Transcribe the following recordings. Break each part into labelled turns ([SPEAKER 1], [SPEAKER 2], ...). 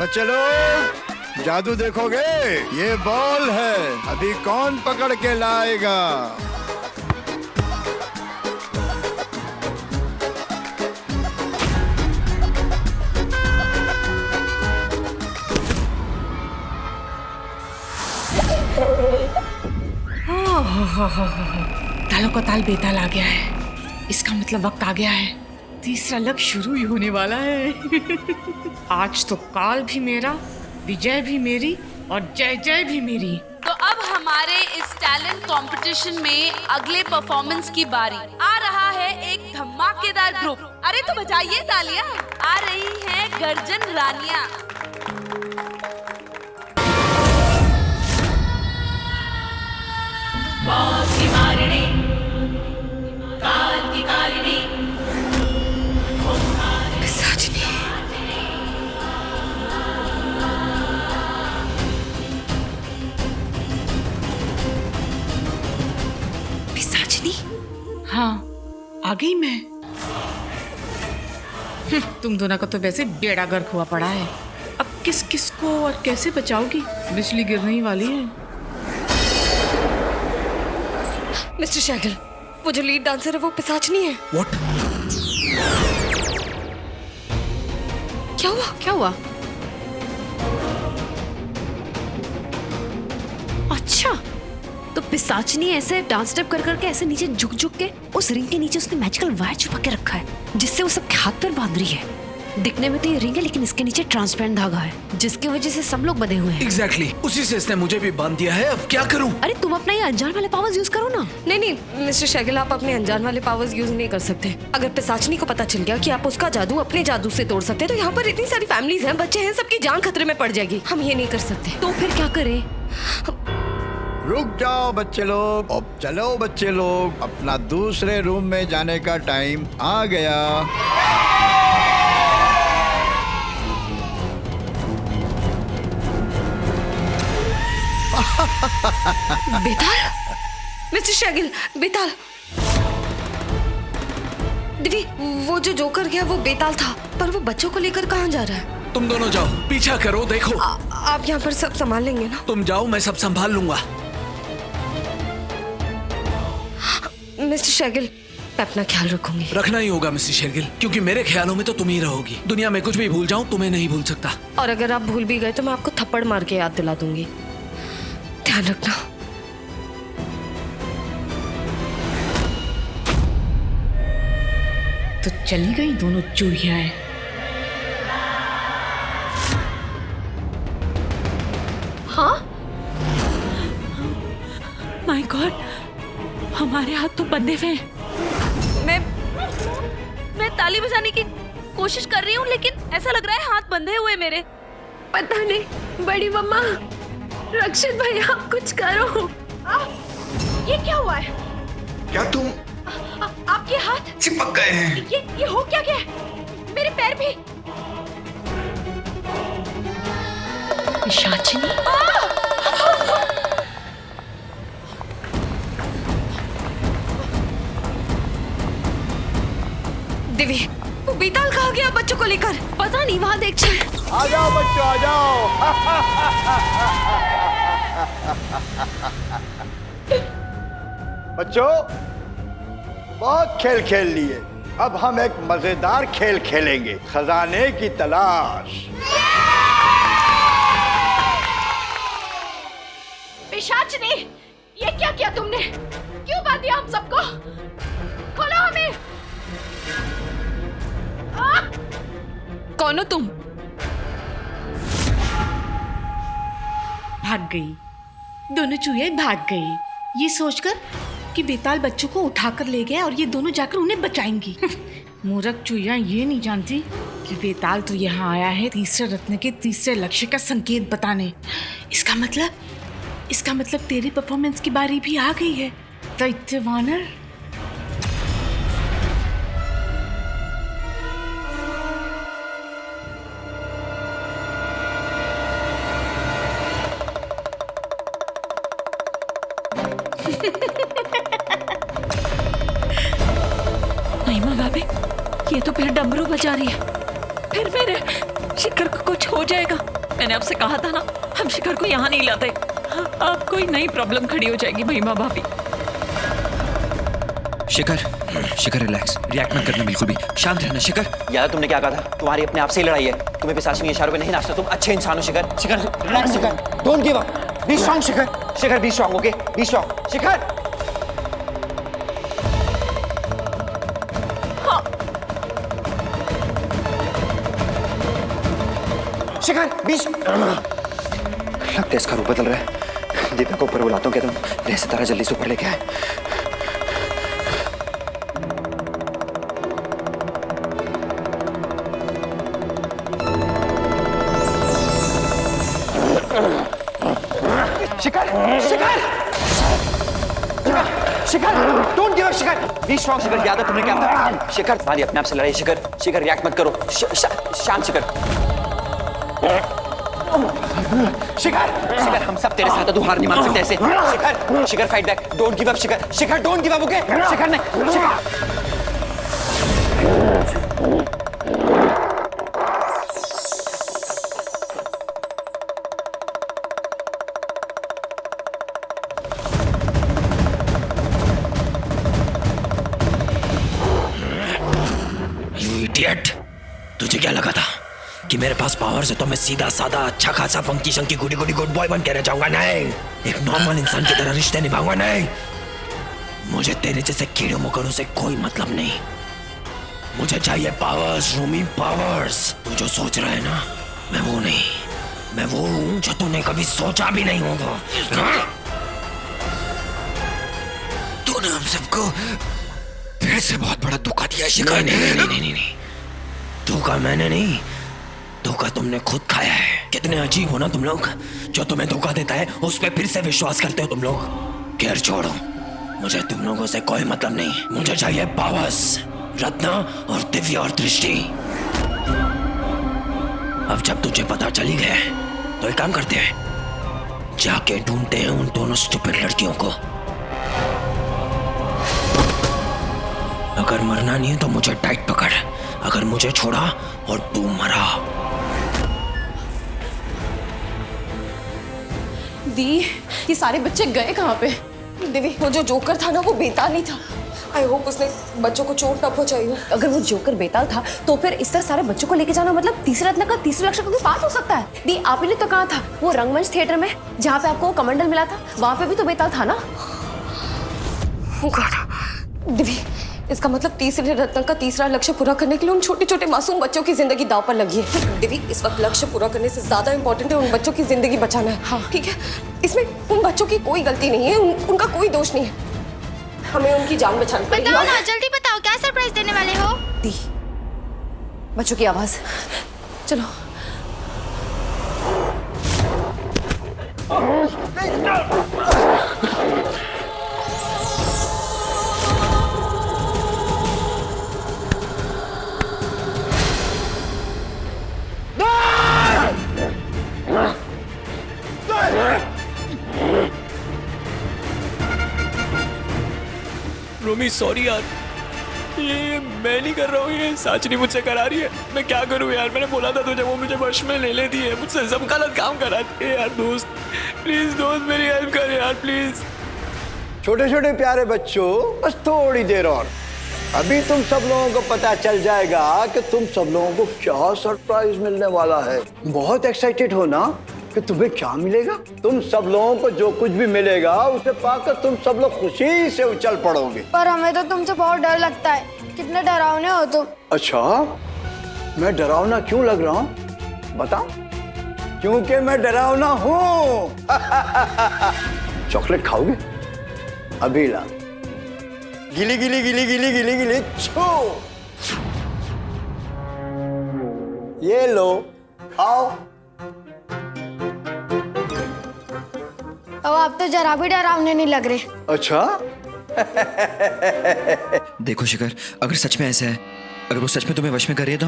[SPEAKER 1] बच्चे लोग जादू देखोगे? ये बॉल है, अभी कौन पकड़ के लाएगा?
[SPEAKER 2] तालों का ताल बेताल आ गया है। इसका मतलब वक्त आ गया है, तीसरा लग शुरू ही होने वाला है। आज तो काल भी मेरा, विजय भी मेरी और जय जय भी मेरी।
[SPEAKER 3] तो अब हमारे इस टैलेंट कंपटीशन में अगले परफॉर्मेंस की बारी। आ रहा है एक धमाकेदार ग्रुप। अरे तो बजाइए तालियां। आ रही हैं गर्जन रानियां।
[SPEAKER 2] हाँ, आ गई मैं। तुम दोनों का तो वैसे बेड़ा गर्क हुआ पड़ा है। अब किस किस को और कैसे बचाओगी? बिजली गिरने ही वाली है।
[SPEAKER 4] मिस्टर शैगल, वो जो लीड डांसर है वो पिशाचनी है।
[SPEAKER 5] What?
[SPEAKER 4] क्या हुआ?
[SPEAKER 2] क्या हुआ?
[SPEAKER 4] अच्छा, तो पिशाचनी ऐसे डांस स्टेप कर करके ऐसे नीचे झुक झुक के उस रिंग के नीचे उसने मैजिकल वायर छुपा के रखा है, जिससे वो सबके हाथ पर बांध रही है। दिखने में तो ये रिंग है, लेकिन इसके नीचे ट्रांसपेरेंट धागा है, जिसकी वजह से सब लोग बंधे हुए हैं।
[SPEAKER 5] Exactly. उसी से इसने मुझे भी बांध दिया है। अब क्या करूं?
[SPEAKER 4] अरे तुम अपना ये अनजान वाले पावर्स यूज करो ना। नहीं नहीं मिस्टर शैगल, आप अपने अनजान वाले पावर्स यूज नहीं कर सकते। अगर पिशाचनी को पता चल गया कि आप उसका जादू अपने जादू से तोड़ सकते हैं, तो यहाँ पर इतनी सारी फैमिलीज हैं, बच्चे हैं, सबकी जान खतरे में पड़ जाएगी। हम ये नहीं कर सकते। तो फिर क्या करें?
[SPEAKER 1] रुक जाओ बच्चे लोग। अब चलो बच्चे लोग, अपना दूसरे रूम में जाने का टाइम आ गया।
[SPEAKER 4] बेताल, मिस्टर शैगल, बेताल। दिव्य, वो जो जोकर गया वो बेताल था, पर वो बच्चों को लेकर कहाँ जा रहा है?
[SPEAKER 5] तुम दोनों जाओ, पीछा करो। देखो
[SPEAKER 4] आप यहाँ पर सब संभाल लेंगे ना?
[SPEAKER 5] तुम जाओ, मैं सब संभाल लूंगा।
[SPEAKER 4] मिस्टर शैगल, मैं अपना ख्याल रखूंगी।
[SPEAKER 5] रखना ही होगा मिसेस शेरगिल, क्योंकि मेरे ख्यालों में तो तुम ही रहोगी। दुनिया में कुछ भी भूल जाऊं, तुम्हें नहीं भूल सकता।
[SPEAKER 4] और अगर आप भूल भी गए तो मैं आपको थप्पड़ मार के याद दिला दूंगी। ध्यान रखना।
[SPEAKER 2] तो चली गई दोनों चूहियाएं।
[SPEAKER 4] हाँ?
[SPEAKER 2] माय गॉड, हमारे हाथ तो बंधे हुए हैं।
[SPEAKER 3] मैं ताली बजाने की कोशिश कर रही हूँ, लेकिन ऐसा लग रहा है हाथ बंधे हुए मेरे।
[SPEAKER 4] पता नहीं। बड़ी मम्मा, रक्षित भैया, आप कुछ करो।
[SPEAKER 3] ये क्या हुआ है?
[SPEAKER 5] क्या तुम
[SPEAKER 3] आपके हाथ
[SPEAKER 5] चिपक गए हैं?
[SPEAKER 3] ये हो क्या गया है? मेरे पैर भी।
[SPEAKER 2] पिशाचिनी?
[SPEAKER 4] दिव्य, वो बेताल कहाँ गया बच्चों को लेकर? पता नहीं, वहाँ देख चल।
[SPEAKER 1] आ जाओ बच्चों, आ जाओ। बच्चों, बहुत खेल खेल लिए। अब हम एक मजेदार खेल खेलेंगे, खजाने की तलाश।
[SPEAKER 3] पिशाचनी, ये क्या किया तुमने? क्यों बांध दिया हम सबको? खोलो हमें।
[SPEAKER 4] कौन हो तुम?
[SPEAKER 2] भाग गई, दोनों चूहे भाग गई, ये सोचकर कि बेताल बच्चों को उठाकर ले गया और ये दोनों जाकर उन्हें बचाएंगी। मूर्ख चूहिया ये नहीं जानती कि बेताल तो यहाँ आया है तीसरे रत्न के तीसरे लक्ष्य का संकेत बताने। इसका मतलब तेरी परफॉर्मेंस की बारी भी आ गई है दैत्यवानर।
[SPEAKER 6] महिमा भाभी, ये तो फिर डमरू बजा रही है। फिर मेरे शिखर को कुछ हो जाएगा। मैंने आपसे कहा था ना, हम शिखर को यहाँ नहीं लाते। अब कोई नई प्रॉब्लम खड़ी हो जाएगी महिमा भाभी।
[SPEAKER 5] शिखर रिलैक्स, रिएक्ट मत करना बिल्कुल भी, शांत रहना शिखर।
[SPEAKER 7] याद तुमने क्या कहा था? तुम्हारी अपने आप से ही लड़ाई है, तुम्हें पिशाचिनी इशारों पे नहीं नाचना, तुम अच्छे इंसान हो Shikhar. Shikhar relax, Shikhar don't give up, be strong Shikhar. Shikhar be strong, okay be strong Shikhar. Shikhar बीच लगता है इसका रूप बदल रहा है। दीपक को ऊपर बुलाता हूँ, कहता हूँ रे सितारा जल्दी से ऊपर लेके आए। Shikhar Shikhar Shikhar don't give up Shikhar, be strong Shikhar. याद है तुमने क्या कहा? शिखर तुम्हारी अपने आप से लड़ाई शिखर। शिखर रिएक्ट मत करो, शांत शिखर। शिखर शिखर हम सब तेरे साथ हैं, तू हार नहीं मान सकते ऐसे। Shikhar Shikhar fight back, don't give up Shikhar. Shikhar don't give up, okay Shikhar ने शिखर।
[SPEAKER 5] You idiot! तुझे क्या लगा था कि मेरे पास पावर से तो मैं सीधा साधा अच्छा खासा फंकी शंकी गुडी गुडी गुड बॉय बन के रह जाऊंगा? नहीं, एक नॉर्मल इंसान की तरह रिश्ते निभाऊंगा। नहीं, मुझे तेरे जैसे कीड़े मकोड़ों से कोई मतलब नहीं। मुझे चाहिए पावर्स, रूमी पावर्स। तू जो सोच रहा है ना, मैं वो नहीं, मैं वो हूं जो तूने कभी सोचा भी नहीं होगा। तूने हम सबको फिर से बहुत बड़ा धोखा दिया शिखर। नहीं, धोखा मैंने नहीं, धोखा तुमने खुद खाया है। कितने अजीब हो ना तुम लोग, जो तुम्हें धोखा देता है उस पर फिर से विश्वास करते हो तुम लोग। खैर छोड़ो, मुझे तुम लोगों से कोई मतलब नहीं। मुझे चाहिए पावर्स, रत्ना और दिव्य और दृष्टि। अब जब तुझे पता चली गया तो एक काम करते हैं, जाके ढूंढते हैं उन दोनों स्टूपिड लड़कियों को। अगर मरना नहीं है तो मुझे टाइट पकड़, अगर मुझे छोड़ा और तू मरा।
[SPEAKER 8] दी, ये सारे बच्चे गए कहाँ पे? देवी, वो जो जोकर था ना वो बेताल नहीं था। आई होप उसने बच्चों को चोट ना पहुंचाई हो।
[SPEAKER 4] अगर वो जोकर बेताल था तो फिर इस तरह सारे बच्चों को लेके जाना मतलब तीसरे रत्न का तीसरे लक्ष्य का भी पास हो सकता है। दी, आप ही ने तो कहा था वो रंगमंच थिएटर में जहाँ पे आपको कमंडल मिला था, वहां पे भी तो बेताल था ना?
[SPEAKER 8] देवी, इसका मतलब तीसरे रत्न का तीसरा लक्ष्य पूरा करने के लिए उन छोटे छोटे मासूम बच्चों की जिंदगी दांव पर लगी है। देवी, इस वक्त लक्ष्य पूरा करने से ज्यादा इंपॉर्टेंट है उन बच्चों की जिंदगी बचाना है। हाँ ठीक है, इसमें उन बच्चों की कोई गलती नहीं है, उनका कोई दोष नहीं है। हमें उनकी जान बचानी पड़ेगी।
[SPEAKER 9] बताओ ना, जल्दी बताओ, क्या सरप्राइज देने वाले हो?
[SPEAKER 4] दी, बच्चों की आवाज, चलो।
[SPEAKER 5] रोमी सॉरी यार, ये मैं नहीं कर रहा हूँ, ये साचनी मुझसे करा रही है। मैं क्या करूँ यार, मैंने बोला था तुझे, वो मुझे वश में ले लेती है, मुझसे सब गलत काम कराती है यार। दोस्त प्लीज, दोस्त मेरी हेल्प कर यार प्लीज।
[SPEAKER 1] छोटे छोटे प्यारे बच्चों, बस थोड़ी देर और, अभी तुम सब लोगों को पता चल जाएगा कि तुम सब लोगों को क्या सरप्राइज मिलने वाला है। बहुत एक्साइटेड हो ना कि तुम्हें क्या मिलेगा? तुम सब लोगों को जो कुछ भी मिलेगा उसे पाकर तुम सब लोग खुशी से उछल पड़ोगे।
[SPEAKER 9] पर हमें तो तुमसे बहुत डर लगता है, कितने डरावने हो तुम।
[SPEAKER 1] अच्छा, मैं डरावना क्यों लग रहा हूँ बताओ? क्योंकि मैं डरावना हूँ। चॉकलेट खाओगे? अभी ला। गिली गिली गिली गिली गिली गिली छो। ये लो, खाओ।
[SPEAKER 9] अब आप तो जरा भी डरावने नहीं लग रहे।
[SPEAKER 1] अच्छा।
[SPEAKER 5] देखो शिखर, अगर सच में ऐसा है, अगर वो सच में तुम्हें वश में कर रही है तो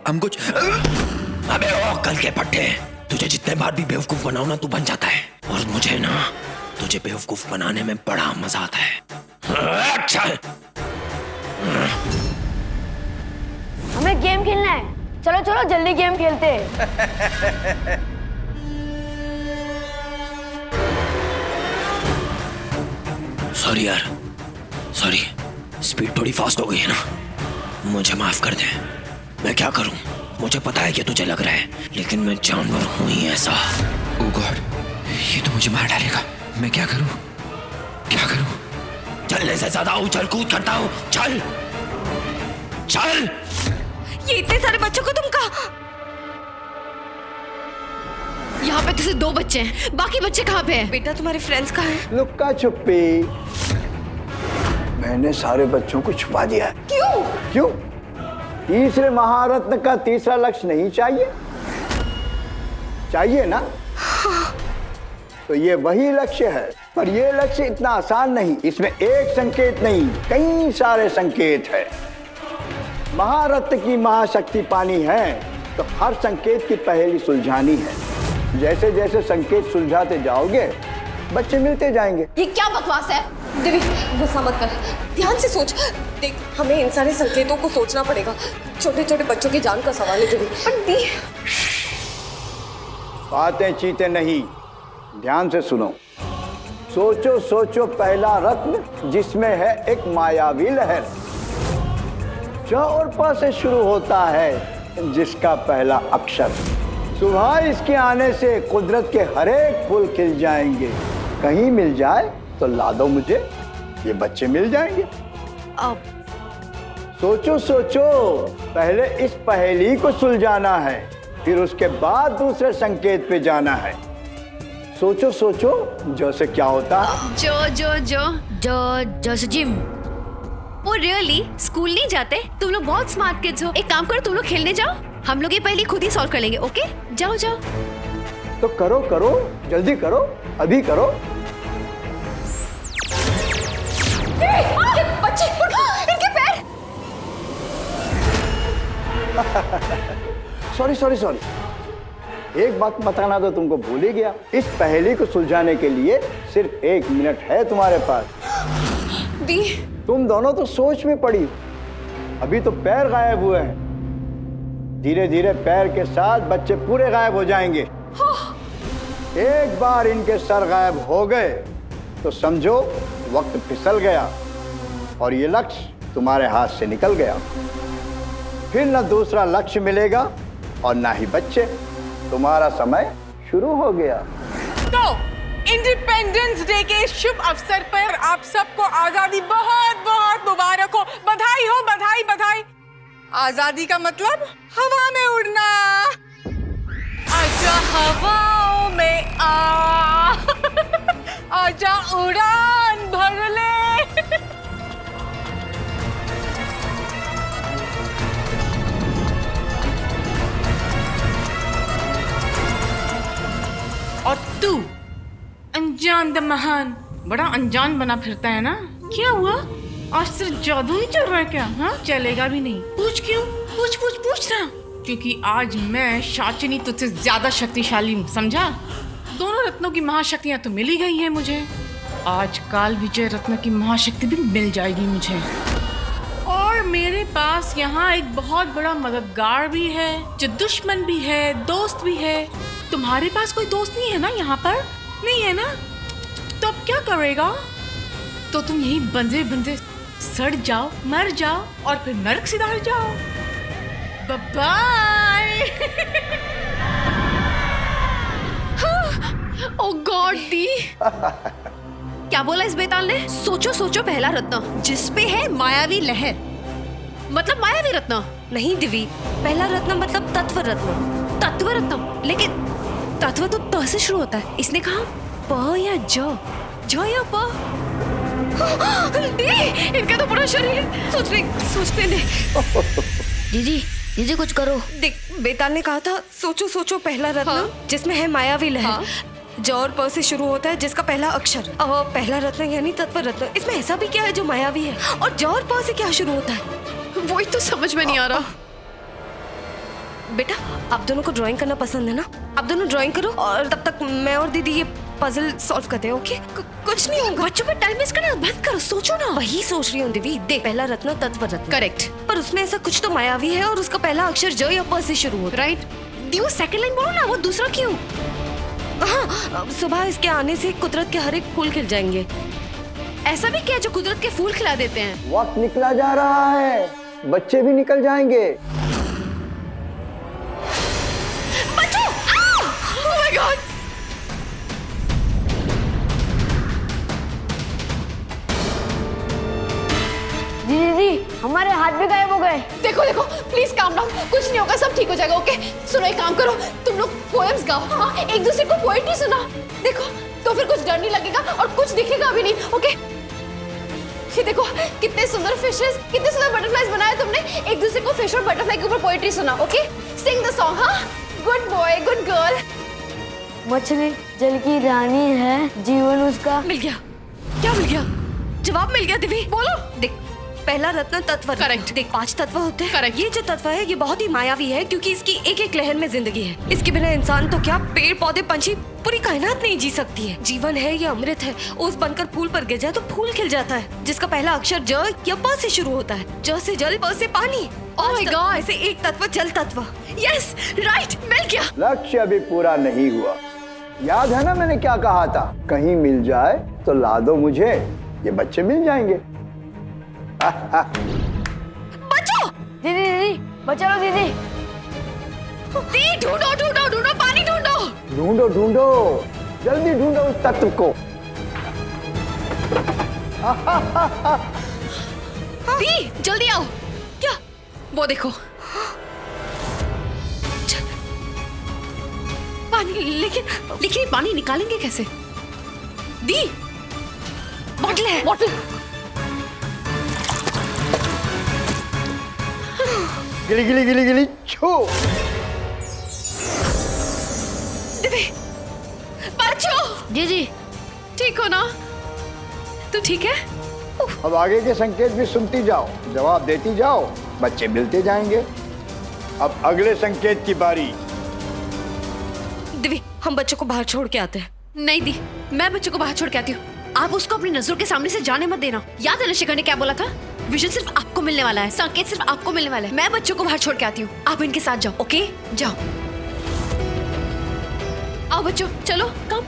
[SPEAKER 5] हम कुछ। अबे ओ कल के पट्टे, तुझे जितने बार भी बेवकूफ बनाओ ना तू बन जाता है, और मुझे ना तुझे बेवकूफ बनाने में बड़ा मजा आता है। अच्छा,
[SPEAKER 9] हमें गेम खेलना है, चलो चलो जल्दी गेम खेलते हैं।
[SPEAKER 5] सॉरी यार, सॉरी, स्पीड थोड़ी फास्ट हो गई है ना, मुझे माफ कर दे। मैं क्या करूं? मुझे पता है कि तुझे लग रहा है, लेकिन मैं जानवर हूं ही ऐसा।
[SPEAKER 7] ओह गॉड, ये तो मुझे मार डालेगा। मैं क्या करूं? क्या करूं?
[SPEAKER 5] चलने से ज्यादा उछल कूद करता हूं। चल चल।
[SPEAKER 8] ये इतने सारे बच्चों को तुम कहा?
[SPEAKER 4] यहाँ पे तो सिर्फ 2 बच्चे हैं, बाकी बच्चे कहाँ पे हैं?
[SPEAKER 8] बेटा तुम्हारे फ्रेंड्स कहाँ हैं?
[SPEAKER 1] लुक्का छुपी। मैंने सारे बच्चों को छुपा दिया है।
[SPEAKER 8] क्यों?
[SPEAKER 1] क्यों? तीसरे महारत्न का तीसरा लक्ष्य नहीं चाहिए? चाहिए ना? तो ये वही लक्ष्य है, पर ये लक्ष्य इतना आसान नहीं। इसमें एक संकेत नहीं, कई सारे संकेत है। महारत्न की महाशक्ति पानी है तो हर संकेत की पहेली सुलझानी है। जैसे जैसे संकेत सुलझाते जाओगे बच्चे मिलते जाएंगे।
[SPEAKER 8] ये क्या बकवास है? देवी गुस्सा मत कर, ध्यान से सोच। देख, हमें इन सारे संकेतों को सोचना पड़ेगा। छोटे छोटे बच्चों की जान का सवाल है देवी। आंटी,
[SPEAKER 1] बातें चीते नहीं, ध्यान से सुनो। सोचो सोचो पहला रत्न जिसमें है एक मायावी लहर, ज और प से शुरू होता है जिसका पहला अक्षर। सुबह इसके आने से कुदरत के हर एक फूल खिल जाएंगे। कहीं मिल जाए तो ला दो मुझे, ये बच्चे मिल जाएंगे।
[SPEAKER 4] अब
[SPEAKER 1] सोचो सोचो, पहले इस पहेली को सुलझाना है, फिर उसके बाद दूसरे संकेत पे जाना है। सोचो सोचो, जो से क्या होता है?
[SPEAKER 4] जो से जिम। वो रियली स्कूल नहीं जाते? तुम लोग बहुत स्मार्ट किड्स हो। एक काम करो, तुम लोग खेलने जाओ, हम लोग ये पहले खुद ही सॉल्व कर लेंगे। ओके, जाओ जाओ।
[SPEAKER 1] तो करो करो, जल्दी करो, अभी करो।
[SPEAKER 8] बच्चे, इनके पैर।
[SPEAKER 1] सॉरी सॉरी सॉरी, एक बात बताना तो तुमको भूल ही गया। इस पहेली को सुलझाने के लिए सिर्फ 1 मिनट है तुम्हारे पास।
[SPEAKER 8] दी,
[SPEAKER 1] तुम दोनों तो सोच में पड़ी, अभी तो पैर गायब हुए हैं। धीरे धीरे पैर के साथ बच्चे पूरे गायब हो जाएंगे। एक बार इनके सर गायब हो गए तो समझो वक्त फिसल गया और ये लक्ष्य तुम्हारे हाथ से निकल गया। फिर न दूसरा लक्ष्य मिलेगा और ना ही बच्चे। तुम्हारा समय शुरू हो गया।
[SPEAKER 10] तो इंडिपेंडेंस डे के शुभ अवसर पर आप सबको आजादी बहुत बहुत मुबारक हो। बधाई हो, बधाई बधाई। आजादी का मतलब हवा में उड़ना। आजा हवाओं में आ, आजा उड़ान भर ले।
[SPEAKER 2] और तू अनजान द महान, बड़ा अनजान बना फिरता है ना? क्या हुआ? आज सिर्फ जादू ही चल रहा है क्या? हाँ, चलेगा भी नहीं। पूछ क्यों? पूछ पूछ पूछ ना। क्योंकि आज मैं शाचिनी तुझसे ज्यादा शक्तिशाली हूँ, समझा? दोनों रत्नों की महाशक्तियाँ तो मिल ही गई हैं मुझे। आज काल विजय रत्न की महाशक्ति भी मिल जाएगी मुझे। और मेरे पास यहाँ एक बहुत बड़ा मददगार भी है, जो दुश्मन भी है, दोस्त भी है। तुम्हारे पास कोई दोस्त नहीं है ना यहाँ पर? नहीं है ना? तो अब क्या करेगा? तो तुम यही बंधे बंधे सड़ जाओ, मर जाओ और फिर नरक सिधार जाओ। बाय।
[SPEAKER 4] ओ गॉड दी। क्या बोला इस बेताल ने? सोचो सोचो पहला रत्न जिसपे है मायावी लहर, मतलब मायावी रत्न
[SPEAKER 8] नहीं दिवी, पहला रत्न मतलब तत्व रत्न।
[SPEAKER 4] तत्व रत्न, लेकिन तत्व तो त से शुरू होता है। इसने कहा प या ज या प। इनका तो पूरा शरीर सोचने दे।
[SPEAKER 9] दीदी कुछ करो।
[SPEAKER 8] देख, बेताल ने कहा था सोचो सोचो पहला रत्न।
[SPEAKER 4] हाँ?
[SPEAKER 8] जिसमें है मायावी लहर।
[SPEAKER 4] हाँ?
[SPEAKER 8] ज और प से शुरू होता है जिसका पहला अक्षर। पहला रत्न यानी तत्व रत्न। इसमें ऐसा भी क्या है जो मायावी है? और ज और प से क्या शुरू होता है?
[SPEAKER 4] वही तो समझ में नहीं आ रहा।
[SPEAKER 8] बेटा, आप दोनों को ड्राइंग करना पसंद है ना? आप दोनों ड्राइंग करो और तब तक मैं और दीदी ये पजल सॉल्व करते हैं। ओके? कुछ नहीं होगा।
[SPEAKER 4] बच्चों पे टाइम वेस्ट करना बंद करो, सोचो ना।
[SPEAKER 8] वही सोच रही हूँ दीदी। देख, पहला रत्न तत्व रत्न,
[SPEAKER 4] करेक्ट,
[SPEAKER 8] पर उसमें ऐसा कुछ तो मायावी है और उसका पहला अक्षर ज या प से शुरू होता है।
[SPEAKER 4] राइट। दी वो सेकंड लाइन बोलो ना, वो दूसरा क्यों?
[SPEAKER 8] हाँ, सुबह इसके आने से कुदरत के हर एक फूल खिल जाएंगे।
[SPEAKER 4] ऐसा भी क्या जो कुदरत के फूल खिला देते हैं?
[SPEAKER 1] वक्त निकला जा रहा है, बच्चे भी निकल जाएंगे।
[SPEAKER 4] बच्चों! Oh my God!
[SPEAKER 9] दीदी हमारे हाथ भी गायब हो गए।
[SPEAKER 8] देखो देखो, प्लीज काम डाउन, कुछ नहीं होगा, सब ठीक हो जाएगा। ओके सुनो, एक काम करो, तुम लोग पोएम्स गाओ, हाँ, एक दूसरे को पोएट्री सुना। देखो तो फिर कुछ डर नहीं लगेगा और कुछ दिखेगा भी नहीं। ओके ये देखो कितने सुंदर फिशेस, कितने सुंदर बटरफ्लाईज बनाए तुमने। एक दूसरे को फिश और बटरफ्लाई के ऊपर पोएट्री सुना। Okay sing the song. हाँ, गुड बॉय गुड गर्ल।
[SPEAKER 9] मछली जल की रानी है, जीवन उसका।
[SPEAKER 4] मिल गया। क्या मिल गया? जवाब मिल गया दिव्य। बोलो। देख, पहला रत्न तत्व। करेक्ट। देख 5 तत्व होते हैं। करेक्ट। ये जो तत्व है ये बहुत ही मायावी है क्योंकि इसकी एक एक लहर में जिंदगी है। इसके बिना इंसान तो क्या, पेड़ पौधे पंछी, पूरी कायनात नहीं जी सकती है। जीवन है ये अमृत है। ओस बनकर फूल पर गिर जाए तो फूल खिल जाता है, जिसका पहला अक्षर ज या प से शुरू होता है। ज से जल, प से पानी। ओह माय गॉड, ऐसे एक तत्व जल तत्व। यस राइट, मिल गया।
[SPEAKER 1] लक्ष्य अभी पूरा नहीं हुआ। याद है ना मैंने क्या कहा था? कहीं मिल जाए तो ला दो मुझे, ये बच्चे मिल जाएंगे।
[SPEAKER 4] बचो
[SPEAKER 9] दीदी दीदी बचा लो दीदी।
[SPEAKER 4] ढूंढो ढूंढो ढूंढो, पानी ढूंढो।
[SPEAKER 1] ढूंढो ढूंढो, जल्दी ढूंढो उस तत्व को।
[SPEAKER 4] दी जल्दी आओ। क्या? वो देखो पानी, लेकिन ये पानी निकालेंगे कैसे? दी बॉटल है।
[SPEAKER 8] बॉटल।
[SPEAKER 1] गिली गिली गिली गिली छो।
[SPEAKER 4] दिव्य, बच्चों
[SPEAKER 9] दीदी
[SPEAKER 4] ठीक हो ना? तू ठीक है?
[SPEAKER 1] अब आगे के संकेत भी सुनती जाओ, जवाब देती जाओ, बच्चे मिलते जाएंगे। अब अगले संकेत की बारी।
[SPEAKER 4] दिव्य, हम बच्चों को बाहर छोड़ के आते हैं। नहीं दी, मैं बच्चों को बाहर छोड़ के आती हूँ। आप उसको अपनी नजरों के सामने से जाने मत देना। याद है ना शिखर ने क्या बोला था? विजन सिर्फ आपको मिलने वाला है, संकेत सिर्फ आपको मिलने वाला है। मैं बच्चों को बाहर छोड़ के आती हूँ, आप इनके साथ जाओ। ओके जाओ। आओ बच्चों, चलो कम।